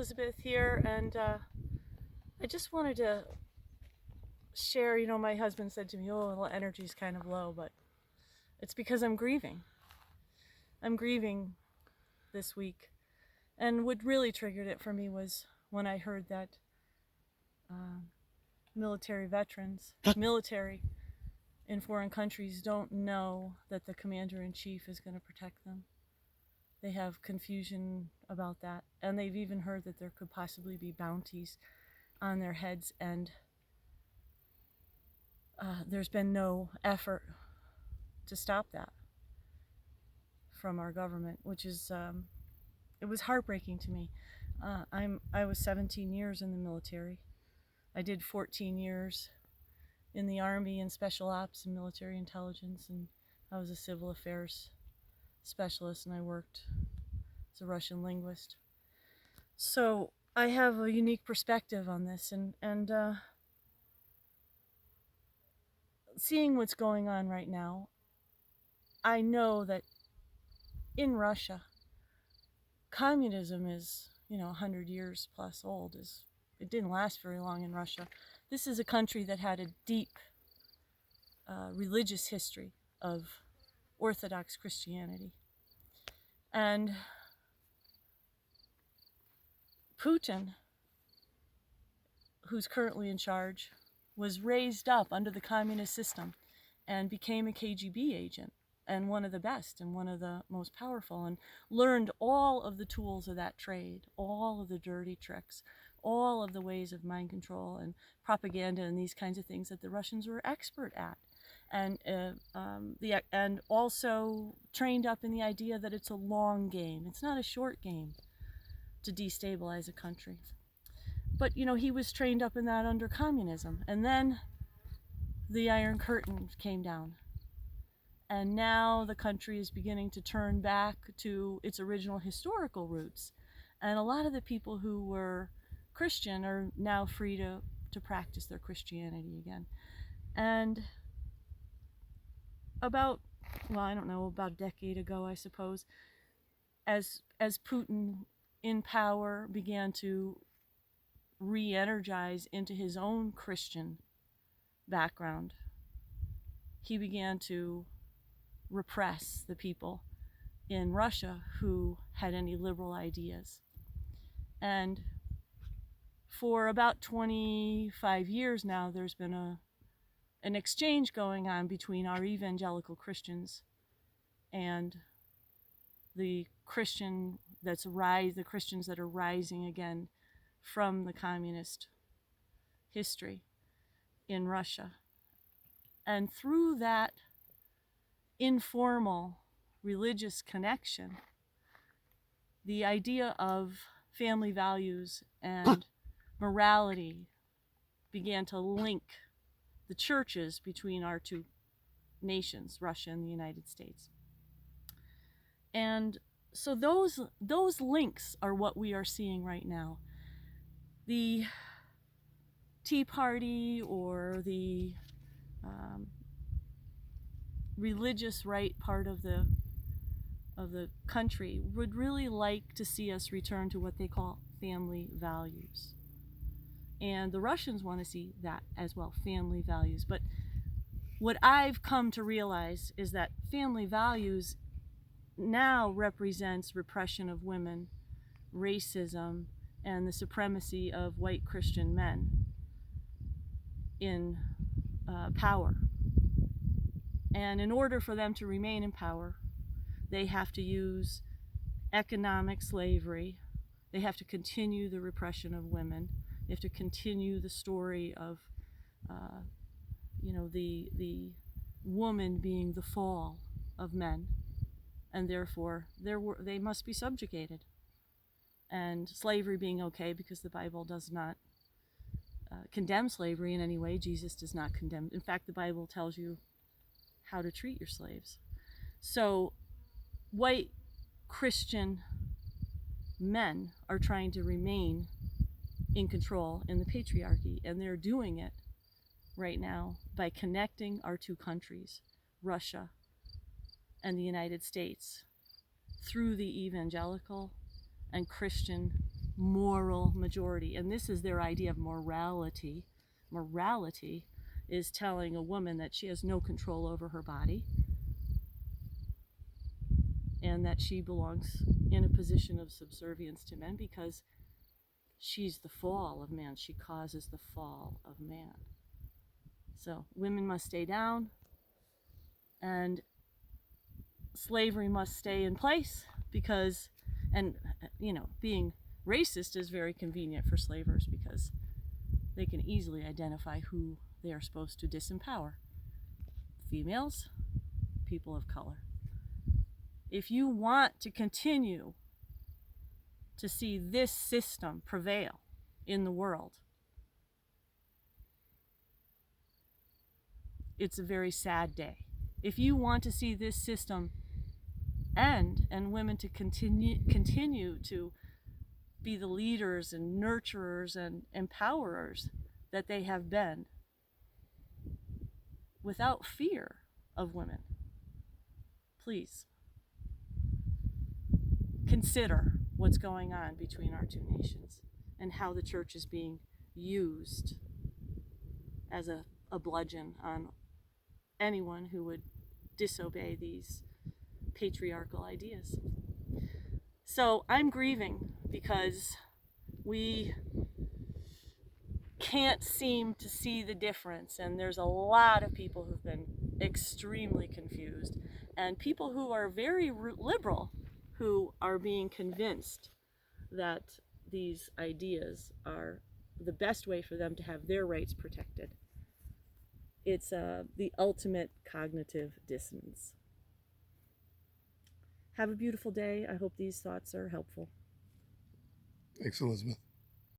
Elizabeth here, and I just wanted to share. My husband said to me, "Oh, the energy's kind of low," but it's because I'm grieving. I'm grieving this week, and what really triggered it for me was when I heard that military veterans, military in foreign countries, don't know that the commander-in-chief is going to protect them. They have confusion about that, and they've even heard that there could possibly be bounties on their heads, and there's been no effort to stop that from our government, which is it was heartbreaking to me. I was 17 years in the military. I did 14 years in the Army in special ops and military intelligence, and I was a civil affairs specialist, and I worked as a Russian linguist. So I have a unique perspective on this, and seeing what's going on right now, I know that in Russia, communism is, 100 years plus old. It didn't last very long in Russia. This is a country that had a deep religious history of Orthodox Christianity. And Putin, who's currently in charge, was raised up under the communist system and became a KGB agent, and one of the best and one of the most powerful, and learned all of the tools of that trade, all of the dirty tricks, all of the ways of mind control and propaganda and these kinds of things that the Russians were expert at. And also trained up in the idea that it's a long game. It's not a short game to destabilize a country. But, he was trained up in that under communism. And then the Iron Curtain came down. And now the country is beginning to turn back to its original historical roots. And a lot of the people who were Christian are now free to practice their Christianity again. And about a decade ago, I suppose, as Putin in power began to re-energize into his own Christian background, he began to repress the people in Russia who had any liberal ideas. And for about 25 years now, there's been an exchange going on between our evangelical Christians and the Christians that are rising again from the communist history in Russia. And through that informal religious connection, the idea of family values and morality began to link the churches between our two nations, Russia and the United States. And so those links are what we are seeing right now. The Tea Party or the religious right part of the country would really like to see us return to what they call family values. And the Russians want to see that as well, family values. But what I've come to realize is that family values now represents repression of women, racism, and the supremacy of white Christian men in power. And in order for them to remain in power, they have to use economic slavery. They have to continue the repression of women. They have to continue the story of, the woman being the fall of men, and therefore they must be subjugated. And slavery being okay because the Bible does not condemn slavery in any way. Jesus does not condemn. In fact, the Bible tells you how to treat your slaves. So white Christian men are trying to remain in control in the patriarchy, and they're doing it right now by connecting our two countries, Russia and the United States, through the evangelical and Christian moral majority. And this is their idea of morality. Morality is telling a woman that she has no control over her body and that she belongs in a position of subservience to men because she's the fall of man. She causes the fall of man. So women must stay down and slavery must stay in place because, and being racist is very convenient for slavers because they can easily identify who they are supposed to disempower. Females, people of color. If you want to continue to see this system prevail in the world, it's a very sad day. If you want to see this system end and women to continue to be the leaders and nurturers and empowerers that they have been without fear of women, please consider what's going on between our two nations and how the church is being used as a bludgeon on anyone who would disobey these patriarchal ideas. So I'm grieving because we can't seem to see the difference, and there's a lot of people who've been extremely confused, and people who are very liberal who are being convinced that these ideas are the best way for them to have their rights protected. It's the ultimate cognitive dissonance. Have a beautiful day. I hope these thoughts are helpful. Thanks, Elizabeth.